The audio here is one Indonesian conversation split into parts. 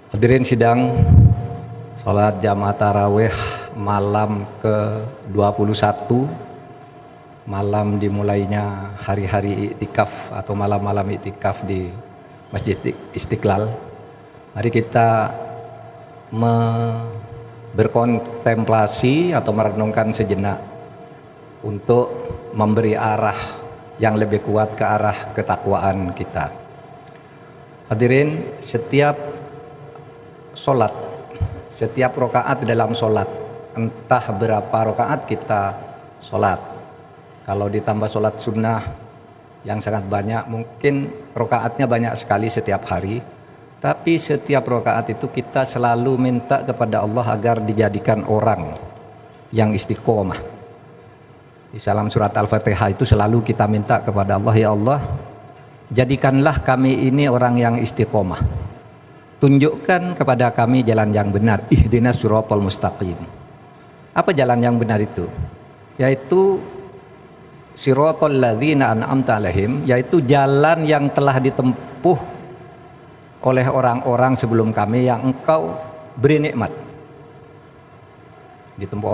Hadirin sidang salat jamaah tarawih malam ke-21, malam dimulainya hari-hari iktikaf atau malam-malam iktikaf di Masjid Istiqlal. Mari kita berkontemplasi atau merenungkan sejenak untuk memberi arah yang lebih kuat ke arah ketakwaan kita. Hadirin, setiap solat, setiap rokaat dalam solat, entah berapa rokaat kita solat, kalau ditambah solat sunnah yang sangat banyak, mungkin rokaatnya banyak sekali setiap hari, tapi setiap rokaat itu kita selalu minta kepada Allah agar dijadikan orang yang istiqomah. Di dalam surat Al-Fatihah itu selalu kita minta kepada Allah, ya Allah, jadikanlah kami ini orang yang istiqomah. Tunjukkan kepada kami jalan yang benar. Ihdinas siratal mustaqim. Apa jalan yang benar itu? Yaitu siratal ladzina an'amta alaihim, yaitu jalan yang telah ditempuh oleh orang-orang sebelum kami yang engkau beri nikmat. Ditempuh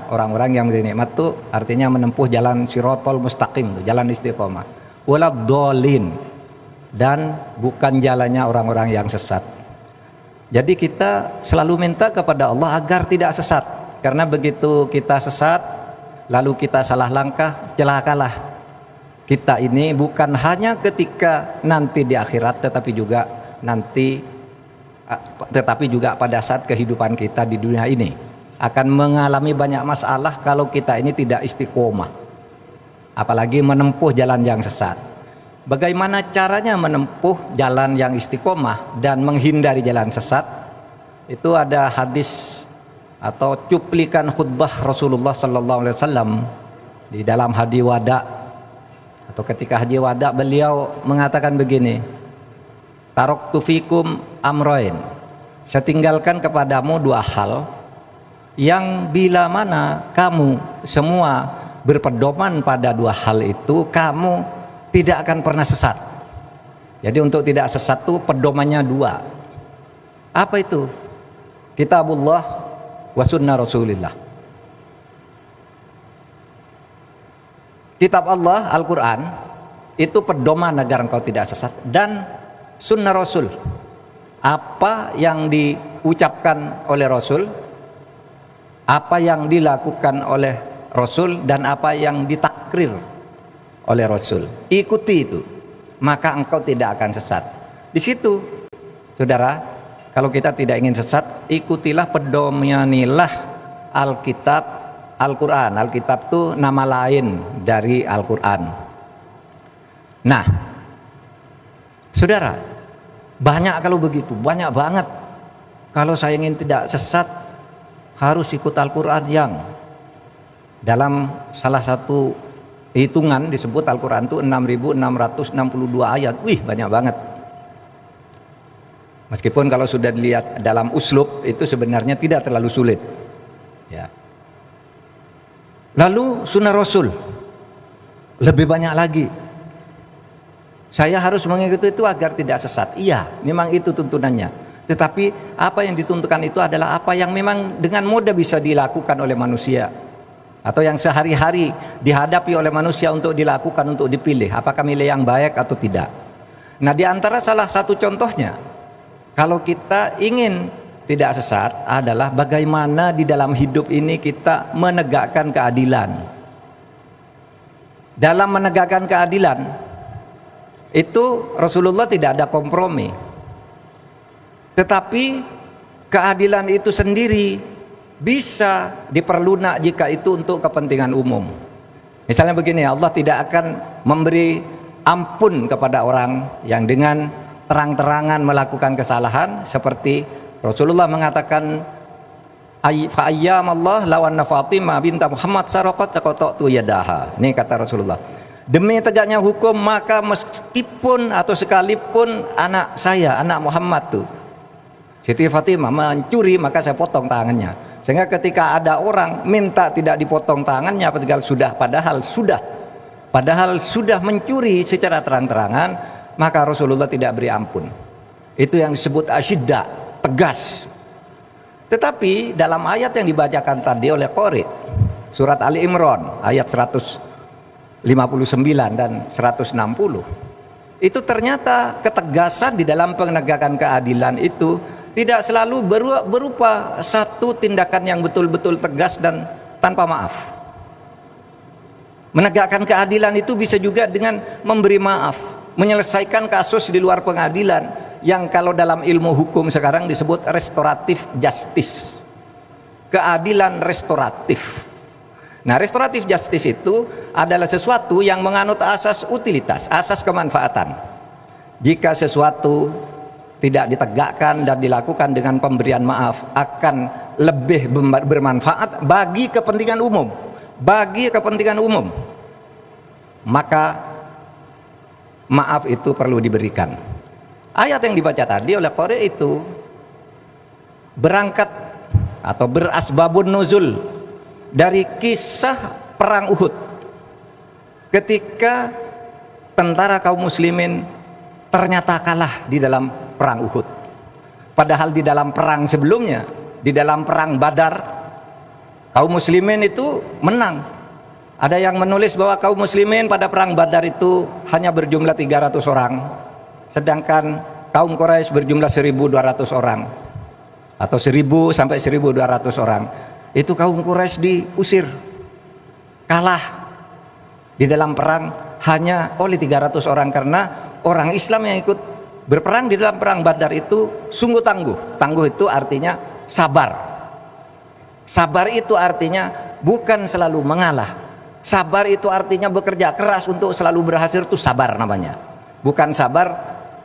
orang-orang yang beri nikmat itu artinya menempuh jalan siratal mustaqim, jalan istiqomah. Waladhdallin, dan bukan jalannya orang-orang yang sesat. Jadi kita selalu minta kepada Allah agar tidak sesat. Karena begitu kita sesat, lalu kita salah langkah, celakalah. Kita ini bukan hanya ketika nanti di akhirat, tetapi juga pada saat kehidupan kita di dunia ini akan mengalami banyak masalah kalau kita ini tidak istiqomah. Apalagi menempuh jalan yang sesat. Bagaimana caranya menempuh jalan yang istiqomah dan menghindari jalan sesat? Itu ada hadis atau cuplikan khutbah Rasulullah sallallahu alaihi wasallam di dalam haji wada, atau ketika haji wada beliau mengatakan begini, taraktu fikum amroin, saya tinggalkan kepadamu dua hal yang bila mana kamu semua berpedoman pada dua hal itu, kamu tidak akan pernah sesat. Jadi untuk tidak sesat itu pedomannya dua. Apa itu? Kitabullah wa sunnah Rasulillah. Kitab Allah, Al-Quran, itu pedoman agar engkau tidak sesat. Dan sunnah Rasul, apa yang diucapkan oleh Rasul, apa yang dilakukan oleh Rasul, dan apa yang ditakrir oleh Rasul, ikuti itu, maka engkau tidak akan sesat. Di situ, saudara, kalau kita tidak ingin sesat, ikutilah pedomanilah Alkitab, Al-Quran. Alkitab itu nama lain dari Al-Quran. Nah, saudara, banyak kalau begitu, banyak banget. Kalau saya ingin tidak sesat, harus ikut Al-Quran yang dalam salah satu hitungan disebut Al-Quran itu 6.662 ayat. Wih, banyak banget. Meskipun kalau sudah dilihat dalam uslub itu sebenarnya tidak terlalu sulit. Ya. Lalu sunnah Rasul lebih banyak lagi. Saya harus mengikuti itu agar tidak sesat. Iya, memang itu tuntunannya. Tetapi apa yang dituntutkan itu adalah apa yang memang dengan mudah bisa dilakukan oleh manusia, atau yang sehari-hari dihadapi oleh manusia untuk dilakukan, untuk dipilih apakah milih yang baik atau tidak. Nah, di antara salah satu contohnya, kalau kita ingin tidak sesat adalah bagaimana di dalam hidup ini kita menegakkan keadilan. Dalam menegakkan keadilan itu Rasulullah tidak ada kompromi. Tetapi keadilan itu sendiri bisa diperlunak jika itu untuk kepentingan umum. Misalnya begini, Allah tidak akan memberi ampun kepada orang yang dengan terang-terangan melakukan kesalahan, seperti Rasulullah mengatakan, fa ayyam Allah lawanna Fatimah binta Muhammad saraqat saqattu yadaha. Ini kata Rasulullah, demi tegaknya hukum maka meskipun atau sekalipun anak saya, anak Muhammad tuh, Siti Fatimah mencuri, maka saya potong tangannya. Sehingga ketika ada orang minta tidak dipotong tangannya, padahal sudah mencuri secara terang-terangan, maka Rasulullah tidak beri ampun. Itu yang disebut asyidda. tegas. Tetapi dalam ayat yang dibacakan tadi oleh Qori, surat Ali Imran ayat 159 dan 160, itu ternyata ketegasan di dalam penegakan keadilan itu tidak selalu berupa satu tindakan yang betul-betul tegas dan tanpa maaf. Menegakkan keadilan itu bisa juga dengan memberi maaf, menyelesaikan kasus di luar pengadilan yang kalau dalam ilmu hukum sekarang disebut restoratif justice, keadilan restoratif. Nah, restoratif justice itu adalah sesuatu yang menganut asas utilitas, asas kemanfaatan. Jika sesuatu tidak ditegakkan dan dilakukan dengan pemberian maaf, akan lebih bermanfaat bagi kepentingan umum, maka maaf itu perlu diberikan. Ayat yang dibaca tadi oleh Qori itu berangkat atau berasbabun nuzul dari kisah perang Uhud, ketika tentara kaum muslimin ternyata kalah di dalam perang Uhud. Padahal di dalam perang sebelumnya, di dalam perang Badar, kaum muslimin itu menang. Ada yang menulis bahwa kaum muslimin pada perang Badar itu hanya berjumlah 300 orang, sedangkan kaum Quraisy berjumlah 1.200 orang atau 1.000 sampai 1.200 orang. Itu kaum Quraisy diusir, kalah di dalam perang hanya oleh 300 orang, karena orang Islam yang ikut berperang di dalam perang Badar itu sungguh tangguh. Tangguh itu artinya sabar. Sabar itu artinya bukan selalu mengalah. Sabar itu artinya bekerja keras untuk selalu berhasil, itu sabar namanya. Bukan sabar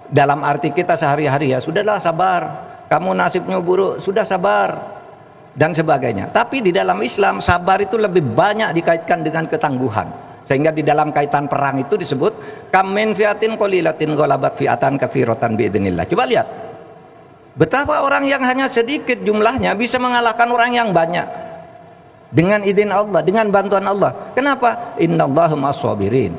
dalam arti kita sehari-hari, ya sudahlah sabar, kamu nasibnya buruk, sudah sabar dan sebagainya. Tapi di dalam Islam sabar itu lebih banyak dikaitkan dengan ketangguhan, sehingga di dalam kaitan perang itu disebut kam min fiatin qalilatin ghalabat fiatan katsiratan biidznillah. Coba lihat betapa orang yang hanya sedikit jumlahnya bisa mengalahkan orang yang banyak dengan izin Allah, dengan bantuan Allah. Kenapa? Innallaha ma'as-sabirin.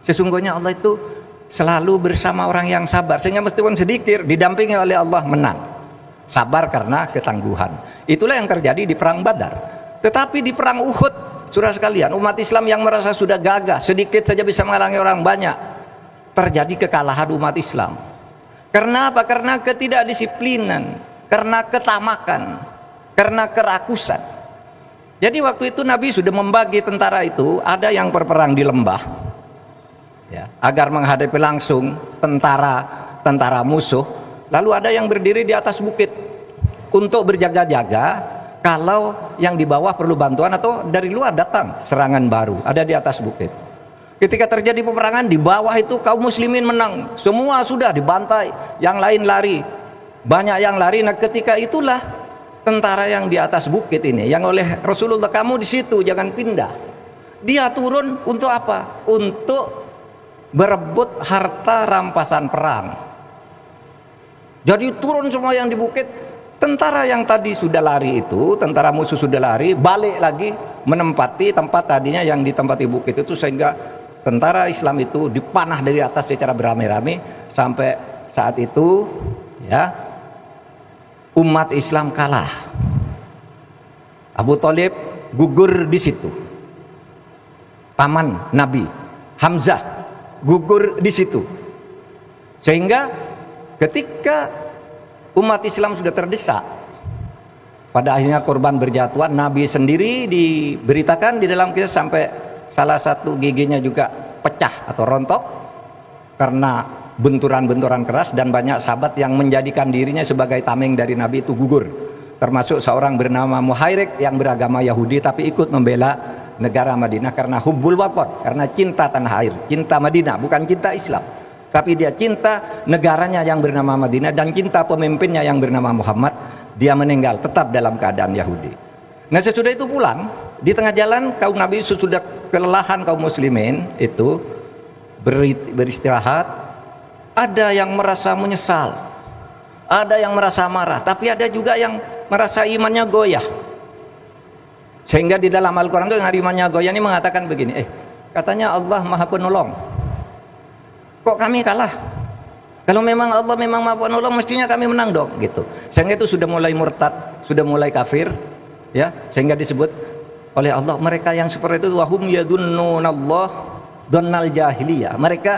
Sesungguhnya Allah itu selalu bersama orang yang sabar, sehingga meskipun sedikit didampingi oleh Allah menang. Sabar karena ketangguhan. Itulah yang terjadi di perang Badar. Tetapi di perang Uhud, saudara sekalian, umat Islam yang merasa sudah gagah, sedikit saja bisa menghalangi orang banyak, terjadi kekalahan umat Islam. Karena apa? Karena ketidakdisiplinan, karena ketamakan, karena kerakusan. Jadi waktu itu Nabi sudah membagi tentara itu, ada yang berperang di lembah, ya, agar menghadapi langsung tentara musuh. Lalu ada yang berdiri di atas bukit untuk berjaga-jaga kalau yang di bawah perlu bantuan atau dari luar datang serangan baru. Ada di atas bukit. Ketika terjadi peperangan di bawah itu kaum muslimin menang, semua sudah dibantai, yang lain lari, banyak yang lari. Nah, ketika itulah tentara yang di atas bukit ini, yang oleh Rasulullah, kamu di situ jangan pindah. Dia turun untuk apa? Untuk berebut harta rampasan perang. Jadi turun semua yang di bukit. Tentara yang tadi sudah lari itu, tentara musuh sudah lari, balik lagi menempati tempat tadinya yang ditempati bukit itu, sehingga tentara Islam itu dipanah dari atas secara beramai-ramai. Sampai saat itu, ya, umat Islam kalah. Abu Thalib gugur di situ. Paman Nabi Hamzah gugur di situ. Sehingga ketika umat Islam sudah terdesak, pada akhirnya korban berjatuhan, Nabi sendiri diberitakan di dalam kisah sampai salah satu giginya juga pecah atau rontok karena benturan-benturan keras, dan banyak sahabat yang menjadikan dirinya sebagai tameng dari Nabi itu gugur, termasuk seorang bernama Muhairik yang beragama Yahudi tapi ikut membela negara Madinah karena hubbul watan, karena cinta tanah air, cinta Madinah, bukan cinta Islam, tapi dia cinta negaranya yang bernama Madinah dan cinta pemimpinnya yang bernama Muhammad. Dia meninggal tetap dalam keadaan Yahudi. Nah, sesudah itu pulang, di tengah jalan kaum Nabi sudah kelelahan, kaum muslimin itu beristirahat. Ada yang merasa menyesal, ada yang merasa marah, tapi ada juga yang merasa imannya goyah. Sehingga di dalam Al-Quran itu yang imannya goyah ini mengatakan begini, katanya Allah Maha Penolong, kok kami kalah? Kalau memang Allah memang Maha Penolong, mestinya kami menang dong, gitu. Sehingga itu sudah mulai murtad, sudah mulai kafir, ya. Sehingga disebut oleh Allah mereka yang seperti itu wahum yadunnunallah donnal jahiliyah. Mereka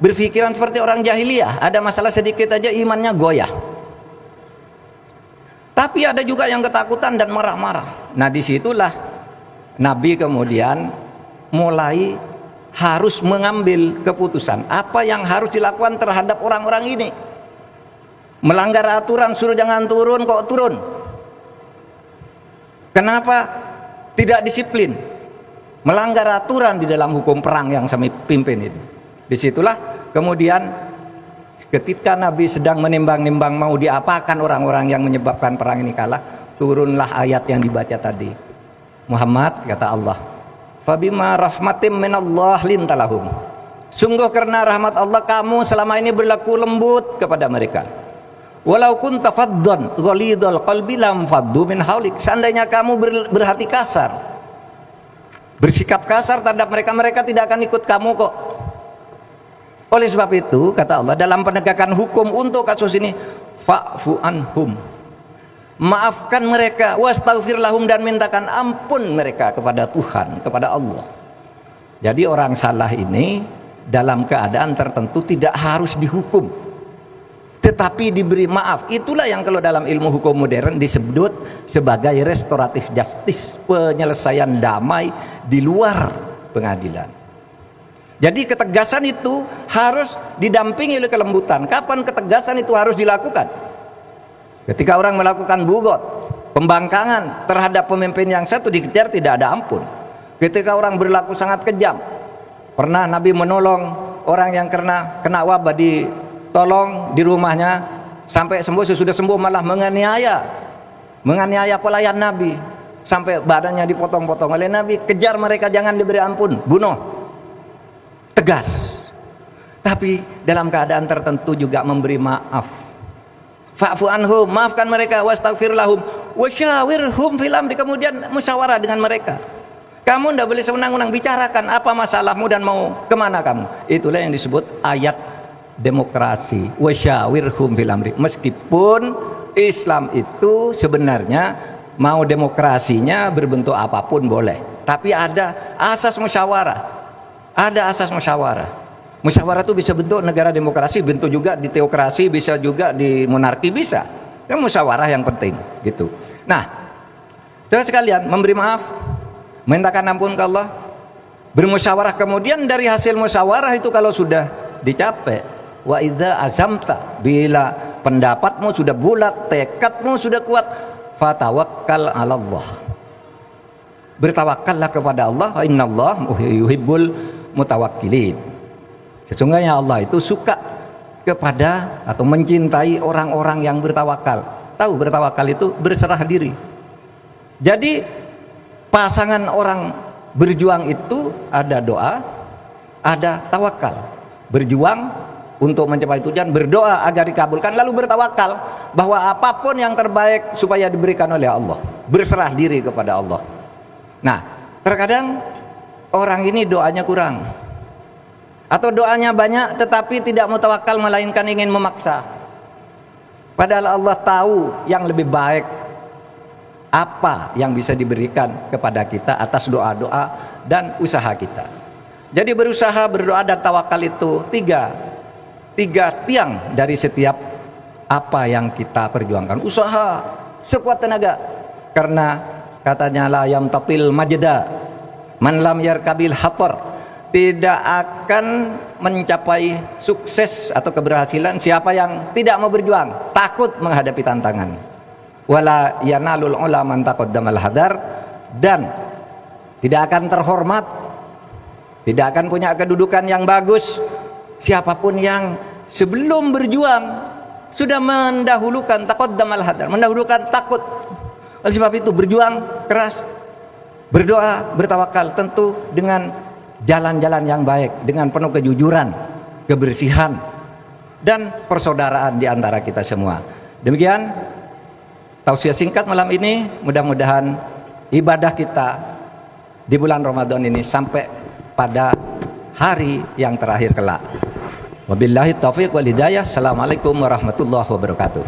berpikiran seperti orang jahiliyah, ada masalah sedikit aja imannya goyah. Tapi ada juga yang ketakutan dan marah-marah. Nah, disitulah Nabi kemudian mulai harus mengambil keputusan apa yang harus dilakukan terhadap orang-orang ini. Melanggar aturan, suruh jangan turun, kok turun. Kenapa tidak disiplin? Melanggar aturan di dalam hukum perang yang kami pimpin ini. Disitulah kemudian ketika Nabi sedang menimbang-nimbang mau diapakan orang-orang yang menyebabkan perang ini kalah, turunlah ayat yang dibaca tadi. Muhammad, kata Allah, fabima rahmatim minallah lintalahum. Sungguh karena rahmat Allah kamu selama ini berlaku lembut kepada mereka. Walau kunta faddan ghalidul qalbi lam faddu min haulik. Seandainya kamu berhati kasar, bersikap kasar terhadap mereka, mereka tidak akan ikut kamu kok. Oleh sebab itu, kata Allah, dalam penegakan hukum untuk kasus ini, fa'fu anhum, maafkan mereka, wastaghfir lahum, dan mintakan ampun mereka kepada Tuhan, kepada Allah. Jadi orang salah ini dalam keadaan tertentu tidak harus dihukum, tetapi diberi maaf. Itulah yang kalau dalam ilmu hukum modern disebut sebagai restoratif justice, penyelesaian damai di luar pengadilan. Jadi ketegasan itu harus didampingi oleh kelembutan. Kapan ketegasan itu harus dilakukan? Ketika orang melakukan bugot, pembangkangan terhadap pemimpin yang satu, dikejar tidak ada ampun. Ketika orang berlaku sangat kejam, pernah Nabi menolong orang yang kena wabah, ditolong di rumahnya sampai sembuh, sesudah sembuh malah menganiaya pelayan Nabi sampai badannya dipotong-potong oleh Nabi. Kejar mereka, jangan diberi ampun, bunuh. Tegas. Tapi dalam keadaan tertentu juga memberi maaf. Fa'fu anhum, maafkan mereka, wastaghfir lahum, wasyawirhum fil amri, kemudian musyawarah dengan mereka. Kamu tidak boleh sewenang-wenang, bicarakan apa masalahmu dan mau kemana kamu. Itulah yang disebut ayat demokrasi, wasyawirhum fil amri. Meskipun Islam itu sebenarnya mau demokrasinya berbentuk apapun boleh, tapi ada asas musyawarah. Ada asas musyawarah. Musyawarah itu bisa bentuk negara demokrasi, bentuk juga di teokrasi, bisa juga di monarki, bisa. Yang musyawarah yang penting, gitu. Nah, saudara sekalian, memberi maaf, mintakan ampun ke Allah, bermusyawarah, kemudian dari hasil musyawarah itu kalau sudah dicapai, wa idza azamta, bila pendapatmu sudah bulat, tekadmu sudah kuat, fatawakkal 'ala Allah. Bertawakallah kepada Allah, innallaha yuhibbul mutawakkilin. Sesungguhnya Allah itu suka kepada atau mencintai orang-orang yang bertawakal. Tahu bertawakal itu berserah diri. Jadi pasangan orang berjuang itu ada doa, ada tawakal. Berjuang untuk mencapai tujuan, berdoa agar dikabulkan, lalu bertawakal bahwa apapun yang terbaik supaya diberikan oleh Allah. Berserah diri kepada Allah. Nah, terkadang orang ini doanya kurang, atau doanya banyak tetapi tidak mutawakal, melainkan ingin memaksa. Padahal Allah tahu yang lebih baik apa yang bisa diberikan kepada kita atas doa-doa dan usaha kita. Jadi berusaha, berdoa, dan tawakal itu tiga tiang dari setiap apa yang kita perjuangkan. Usaha sekuat tenaga, karena katanya la yamtatil majda man lam yarkabil hatar, tidak akan mencapai sukses atau keberhasilan siapa yang tidak mau berjuang, takut menghadapi tantangan. Wala yanalul ulama man taqaddamal hadar, dan tidak akan terhormat, tidak akan punya kedudukan yang bagus siapapun yang sebelum berjuang sudah mendahulukan taqaddamal hadar, mendahulukan takut. Oleh sebab itu berjuang keras, berdoa, bertawakal, tentu dengan jalan-jalan yang baik, dengan penuh kejujuran, kebersihan, dan persaudaraan di antara kita semua. Demikian tausiah singkat malam ini. Mudah-mudahan ibadah kita di bulan Ramadan ini sampai pada hari yang terakhir kelak. Wabillahi taufiq wal hidayah. Assalamualaikum warahmatullahi wabarakatuh.